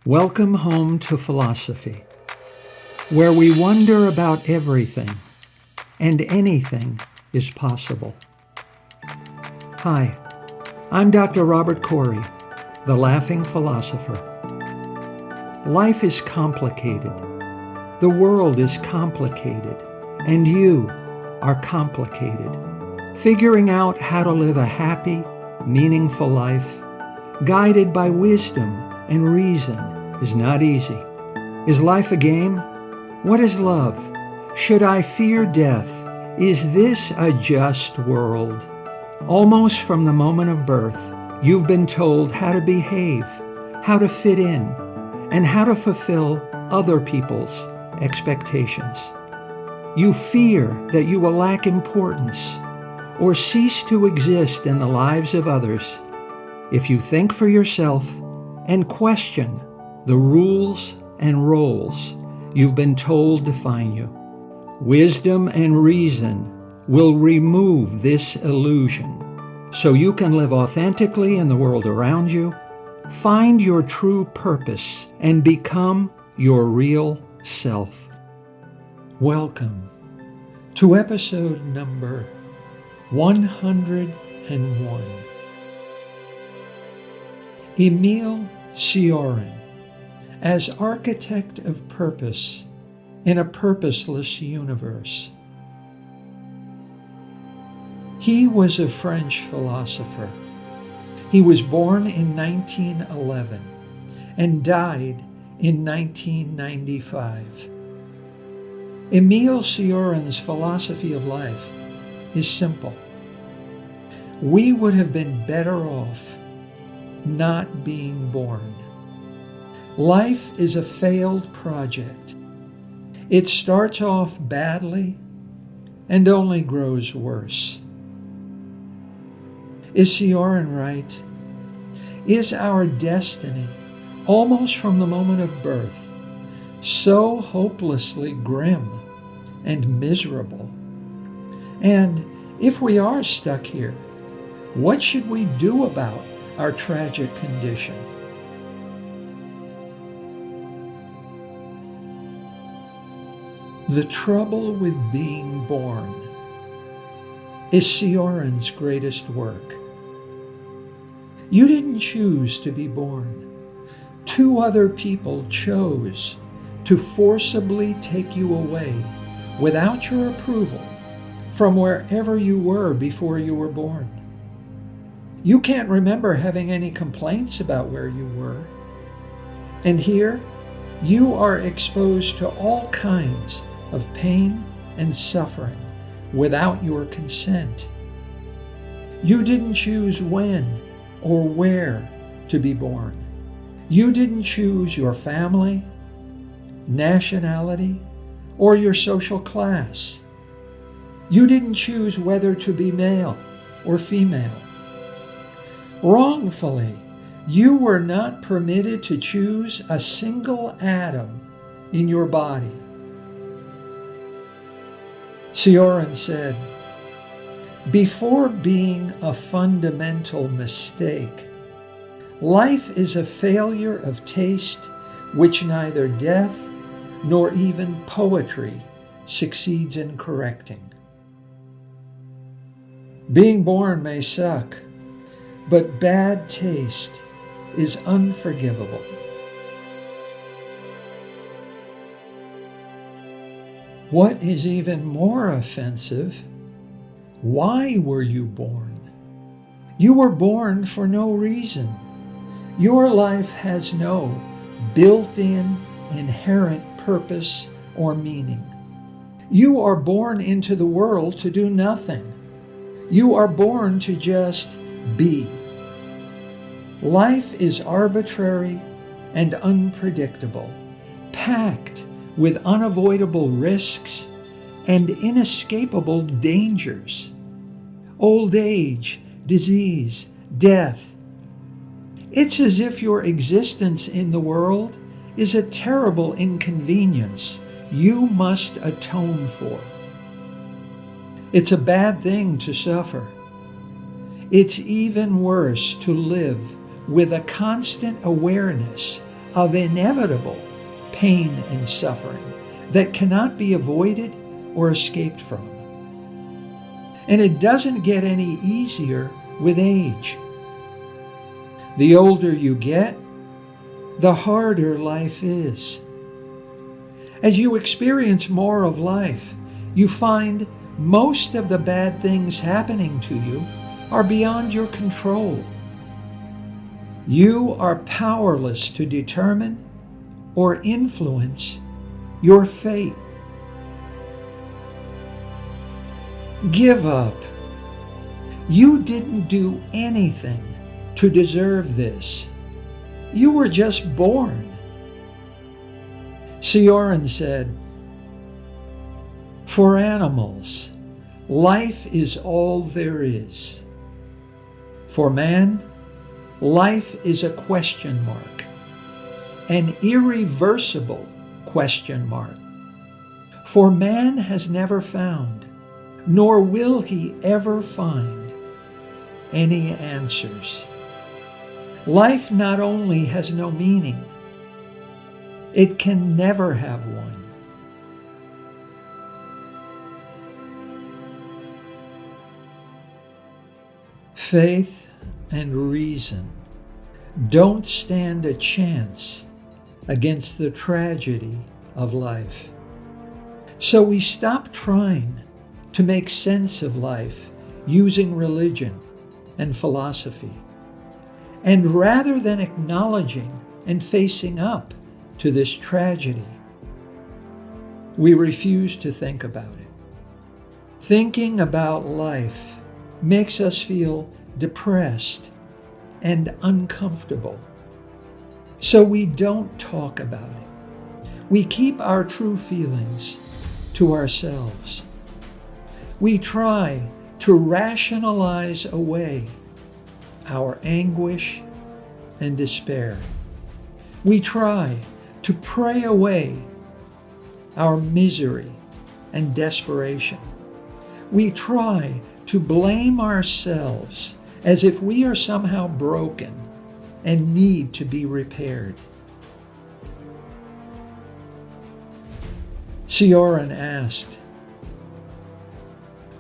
Welcome home to philosophy, where we wonder about everything and anything is possible. Hi, I'm Dr. Robert Corey, the Laughing Philosopher. Life is complicated. The world is complicated, and you are complicated. Figuring out how to live a happy, meaningful life, guided by wisdom and reason, is not easy. Is life a game? What is love? Should I fear death? Is this a just world? Almost from the moment of birth, you've been told how to behave, how to fit in, and how to fulfill other people's expectations. You fear that you will lack importance or cease to exist in the lives of others if you think for yourself and question the rules and roles you've been told define you. Wisdom and reason will remove this illusion so you can live authentically in the world around you, find your true purpose, and become your real self. Welcome to episode number 101. Emil Cioran, as architect of purpose in a purposeless universe. He was a French philosopher. He was born in 1911 and died in 1995. Emil Cioran's philosophy of life is simple. We would have been better off not being born. Life is a failed project. It starts off badly and only grows worse. Is Cioran right? Is our destiny, almost from the moment of birth, so hopelessly grim and miserable? And if we are stuck here, what should we do about our tragic condition? The trouble with being born is Cioran's greatest work. You didn't choose to be born. Two other people chose to forcibly take you away without your approval from wherever you were before you were born. You can't remember having any complaints about where you were. And here, you are exposed to all kinds of pain and suffering without your consent. You didn't choose when or where to be born. You didn't choose your family, nationality, or your social class. You didn't choose whether to be male or female. Wrongfully, you were not permitted to choose a single atom in your body. Cioran said, before being a fundamental mistake, life is a failure of taste which neither death nor even poetry succeeds in correcting. Being born may suck, but bad taste is unforgivable. What is even more offensive, why were you born? You were born for no reason. Your life has no built-in, inherent purpose or meaning. You are born into the world to do nothing. You are born to just be. Life is arbitrary and unpredictable, packed with unavoidable risks and inescapable dangers. Old age, disease, death. It's as if your existence in the world is a terrible inconvenience you must atone for. It's a bad thing to suffer. It's even worse to live with a constant awareness of inevitable pain and suffering that cannot be avoided or escaped from. And it doesn't get any easier with age. The older you get, the harder life is. As you experience more of life, you find most of the bad things happening to you are beyond your control. You are powerless to determine or influence your fate. Give up. You didn't do anything to deserve this. You were just born. Cioran said, "For animals, life is all there is. For man, life is a question mark, an irreversible question mark. For man has never found, nor will he ever find, any answers. Life not only has no meaning, it can never have one." Faith and reason don't stand a chance against the tragedy of life. So we stop trying to make sense of life using religion and philosophy. And rather than acknowledging and facing up to this tragedy, we refuse to think about it. Thinking about life makes us feel depressed and uncomfortable. So we don't talk about it. We keep our true feelings to ourselves. We try to rationalize away our anguish and despair. We try to pray away our misery and desperation. We try to blame ourselves as if we are somehow broken and need to be repaired. Cioran asked,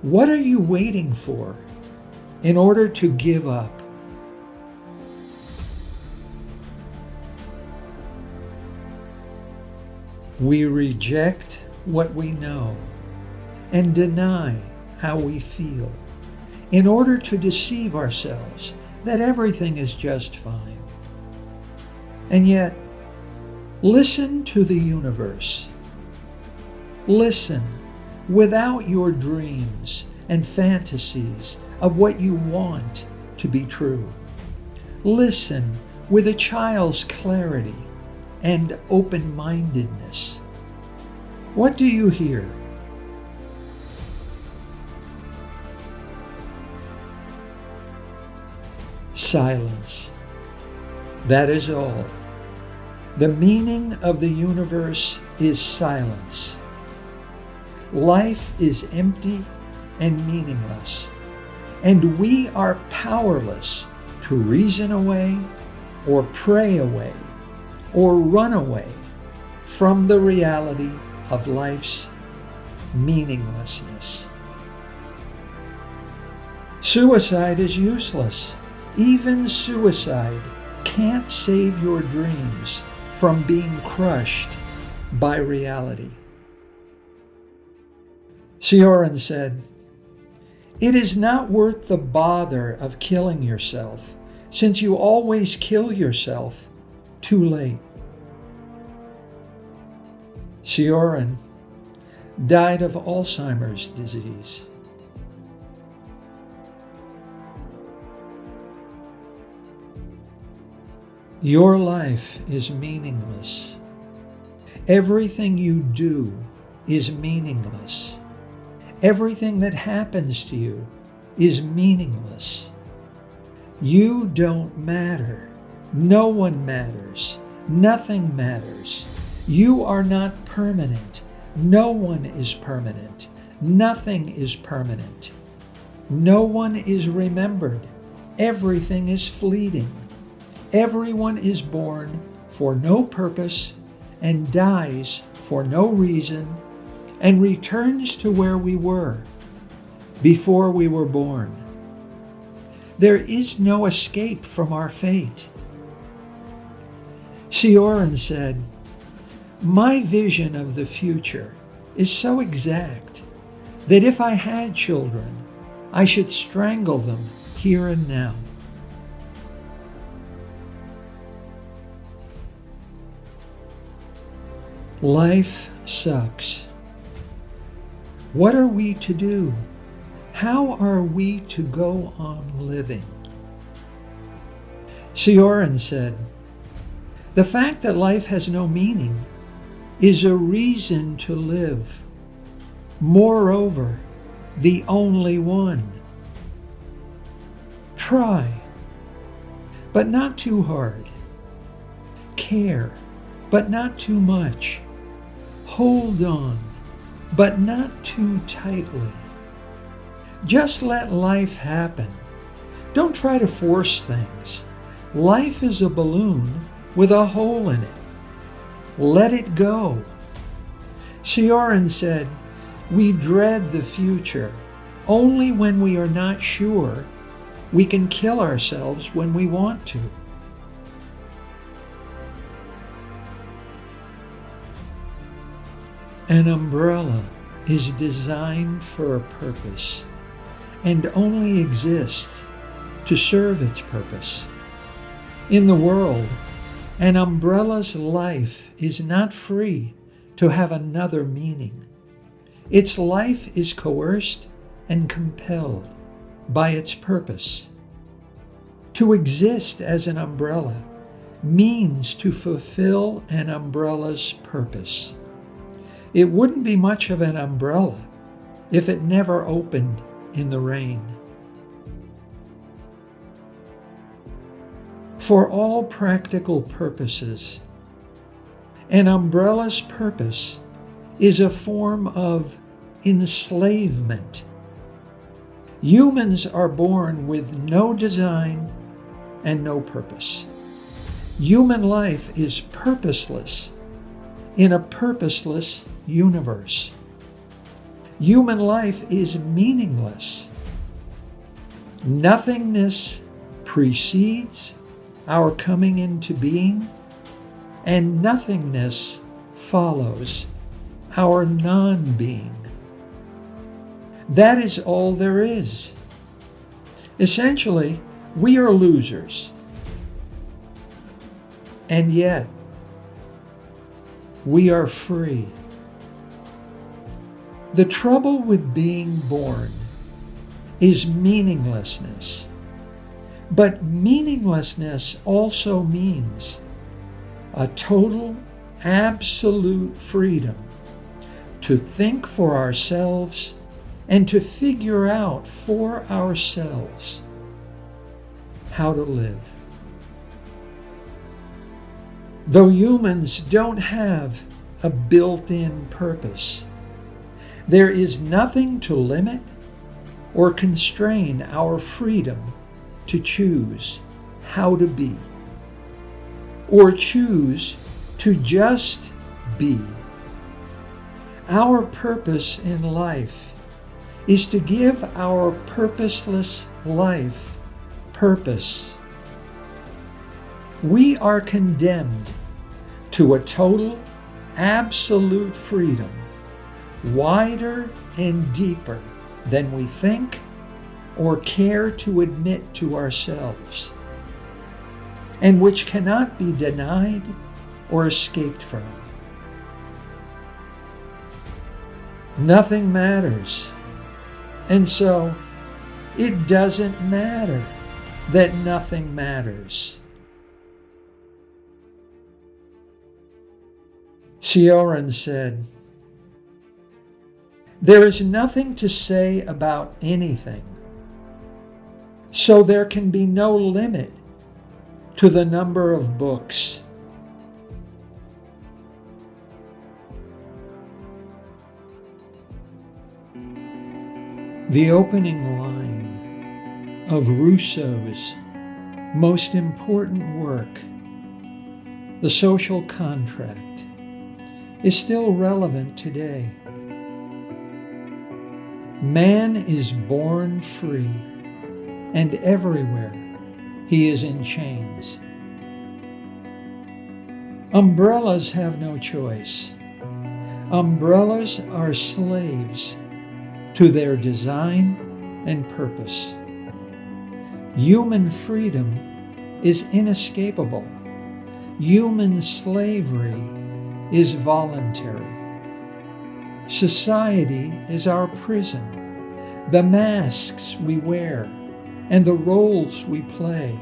"What are you waiting for in order to give up?" We reject what we know and deny how we feel in order to deceive ourselves that everything is just fine. And yet, listen to the universe. Listen without your dreams and fantasies of what you want to be true. Listen with a child's clarity and open-mindedness. What do you hear? Silence. That is all. The meaning of the universe is silence. Life is empty and meaningless, and we are powerless to reason away or pray away or run away from the reality of life's meaninglessness. Suicide is useless. Even suicide can't save your dreams from being crushed by reality. Cioran said, "It is not worth the bother of killing yourself, since you always kill yourself too late." Cioran died of Alzheimer's disease. Your life is meaningless. Everything you do is meaningless. Everything that happens to you is meaningless. You don't matter. No one matters. Nothing matters. You are not permanent. No one is permanent. Nothing is permanent. No one is remembered. Everything is fleeting. Everyone is born for no purpose and dies for no reason and returns to where we were before we were born. There is no escape from our fate. Cioran said, "My vision of the future is so exact that if I had children, I should strangle them here and now." Life sucks. What are we to do? How are we to go on living? Cioran said, "The fact that life has no meaning is a reason to live. Moreover, the only one. Try, but not too hard. Care, but not too much. Hold on, but not too tightly. Just let life happen. Don't try to force things. Life is a balloon with a hole in it. Let it go." Cioran said, "We dread the future. Only when we are not sure, we can kill ourselves when we want to." An umbrella is designed for a purpose and only exists to serve its purpose. In the world, an umbrella's life is not free to have another meaning. Its life is coerced and compelled by its purpose. To exist as an umbrella means to fulfill an umbrella's purpose. It wouldn't be much of an umbrella if it never opened in the rain. For all practical purposes, an umbrella's purpose is a form of enslavement. Humans are born with no design and no purpose. Human life is purposeless in a purposeless universe. Human life is meaningless. Nothingness precedes our coming into being, and nothingness follows our non-being. That is all there is. Essentially, we are losers. And yet, we are free. The trouble with being born is meaninglessness. But meaninglessness also means a total, absolute freedom to think for ourselves and to figure out for ourselves how to live. Though humans don't have a built-in purpose, there is nothing to limit or constrain our freedom to choose how to be, or choose to just be. Our purpose in life is to give our purposeless life purpose. We are condemned to a total, absolute freedom, wider and deeper than we think or care to admit to ourselves, and which cannot be denied or escaped from. Nothing matters, and so it doesn't matter that nothing matters. Cioran said, "There is nothing to say about anything, so there can be no limit to the number of books." The opening line of Rousseau's most important work the social contract, is still relevant today. Man is born free, and everywhere he is in chains. Umbrellas have no choice. Umbrellas are slaves to their design and purpose. Human freedom is inescapable. Human slavery is voluntary. Society is our prison. The masks we wear and the roles we play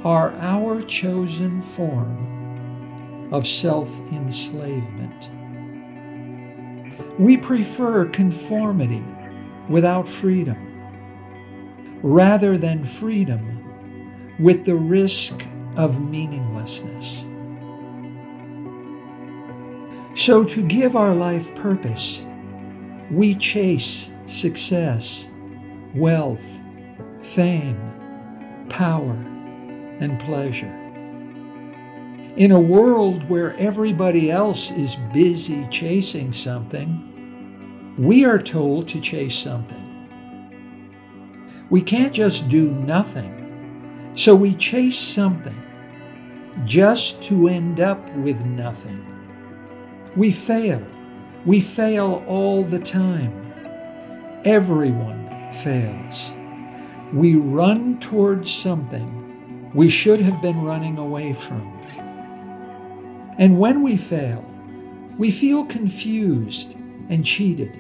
are our chosen form of self-enslavement. We prefer conformity without freedom, rather than freedom with the risk of meaninglessness. So to give our life purpose, we chase success, wealth, fame, power, and pleasure. In a world where everybody else is busy chasing something, we are told to chase something. We can't just do nothing, so we chase something just to end up with nothing. We fail. We fail all the time. Everyone fails. We run towards something we should have been running away from. And when we fail, we feel confused and cheated.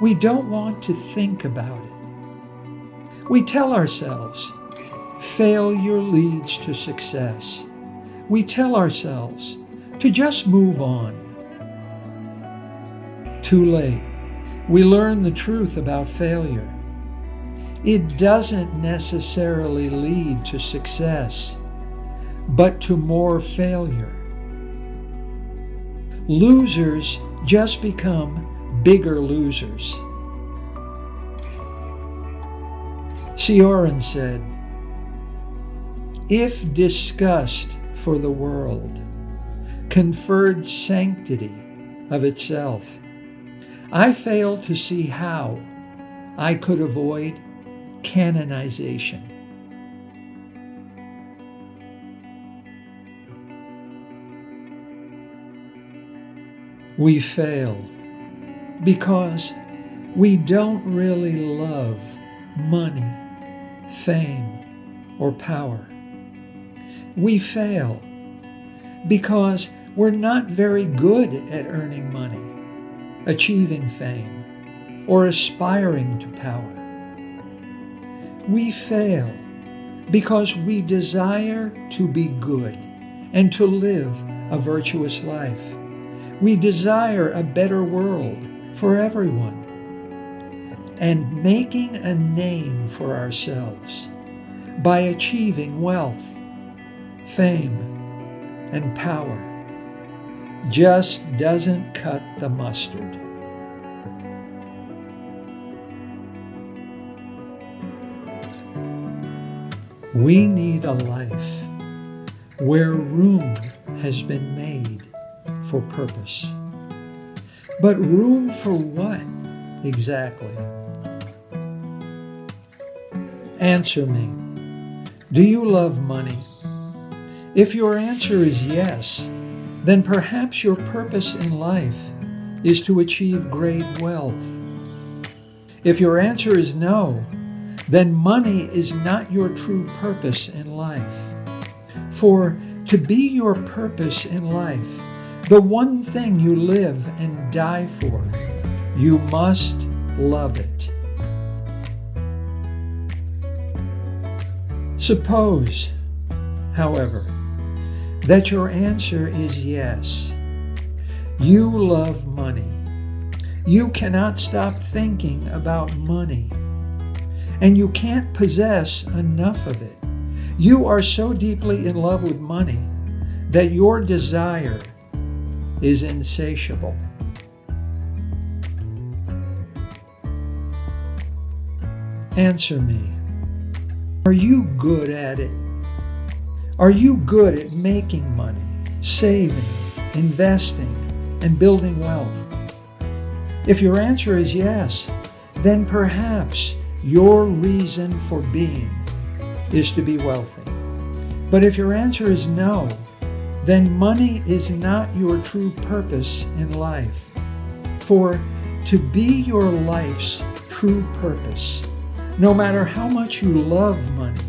We don't want to think about it. We tell ourselves, failure leads to success. We tell ourselves to just move on. Too late. We learn the truth about failure. It doesn't necessarily lead to success, but to more failure. Losers just become bigger losers. Cioran said, "If disgust for the world conferred sanctity of itself, I fail to see how I could avoid canonization." We fail because we don't really love money, fame, or power. We fail because we're not very good at earning money, achieving fame, or aspiring to power. We fail because we desire to be good and to live a virtuous life. We desire a better world for everyone and making a name for ourselves by achieving wealth, fame, and power just doesn't cut the mustard. We need a life where room has been made for purpose. But room for what exactly? Answer me. Do you love money? If your answer is yes, then perhaps your purpose in life is to achieve great wealth. If your answer is no, then money is not your true purpose in life. For to be your purpose in life, the one thing you live and die for, you must love it. Suppose, however, that your answer is yes. You love money. You cannot stop thinking about money, and you can't possess enough of it. You are so deeply in love with money that your desire is insatiable. Answer me. Are you good at it? Are you good at making money? saving, investing, and building wealth? If your answer is yes, then perhaps your reason for being is to be wealthy. But if your answer is no, then money is not your true purpose in life. For to be your life's true purpose, no matter how much you love money,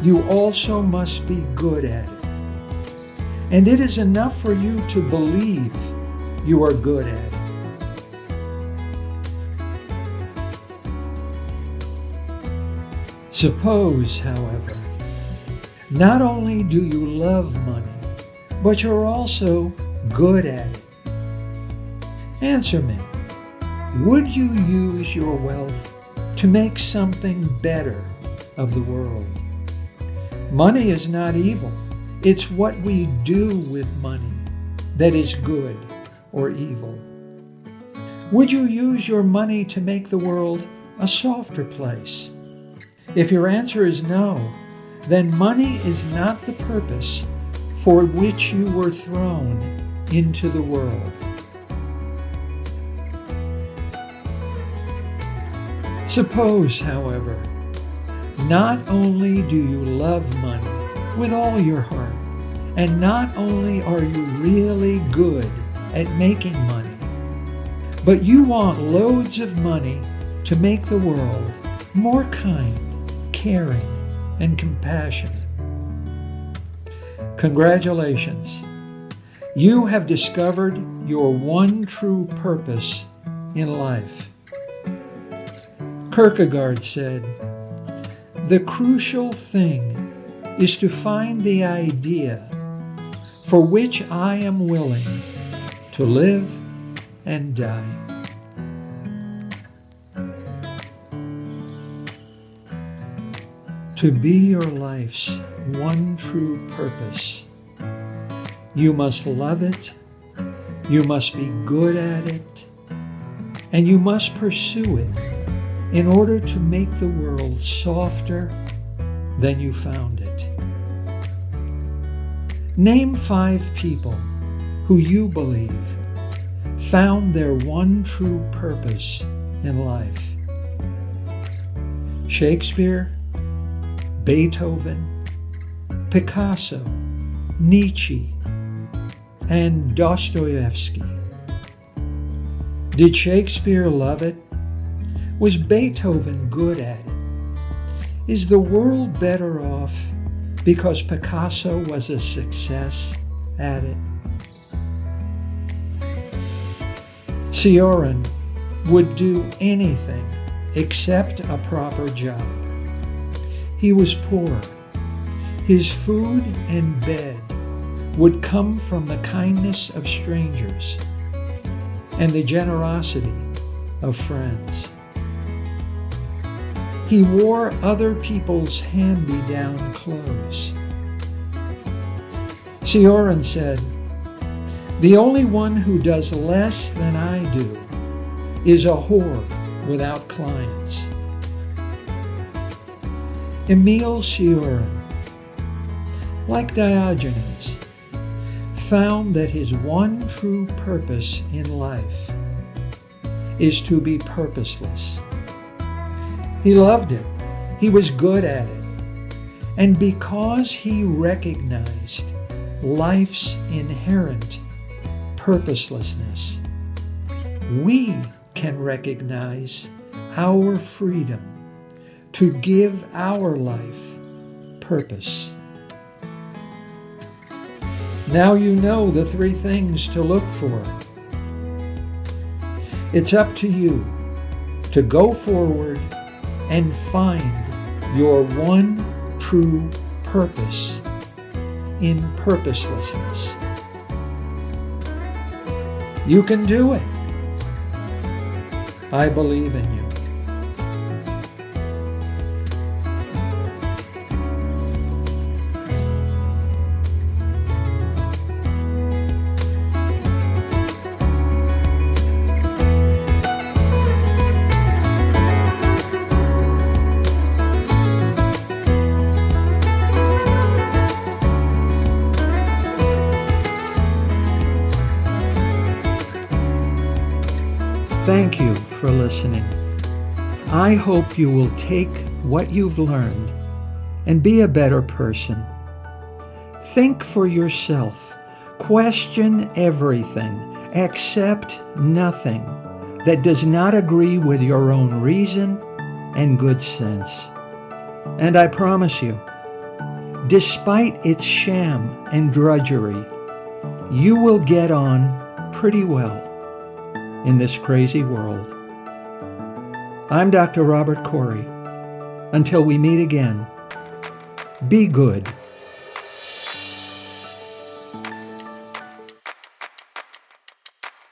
you also must be good at it. And it is enough for you to believe you are good at it. Suppose, however, not only do you love money, but you're also good at it. Answer me, would you use your wealth to make something better of the world? Money is not evil. It's what we do with money that is good or evil. Would you use your money to make the world a softer place? If your answer is no, then money is not the purpose for which you were thrown into the world. Suppose, however, not only do you love money with all your heart, and not only are you really good at making money, but you want loads of money to make the world more kind, caring, and compassionate. Congratulations. You have discovered your one true purpose in life. Kierkegaard said, "The crucial thing is to find the idea for which I am willing to live and die." To be your life's one true purpose, you must love it, you must be good at it, and you must pursue it in order to make the world softer than you found it. Name 5 people who you believe found their one true purpose in life. Shakespeare, Beethoven, Picasso, Nietzsche, and Dostoevsky. Did Shakespeare love it? Was Beethoven good at it? Is the world better off because Picasso was a success at it? Cioran would do anything except a proper job. He was poor. His food and bed would come from the kindness of strangers and the generosity of friends. He wore other people's hand-me-down clothes. Cioran said, "The only one who does less than I do is a whore without clients." Emil Cioran, like Diogenes, found that his one true purpose in life is to be purposeless. He loved it. He was good at it. And because he recognized life's inherent purposelessness, we can recognize our freedom to give our life purpose. Now you know the 3 things to look for. It's up to you to go forward and find your one true purpose in purposelessness. You can do it. I believe in you. Thank you for listening. I hope you will take what you've learned and be a better person. Think for yourself. Question everything. Accept nothing that does not agree with your own reason and good sense. And I promise you, despite its sham and drudgery, you will get on pretty well in this crazy world. I'm Dr. Robert Corey. Until we meet again, be good.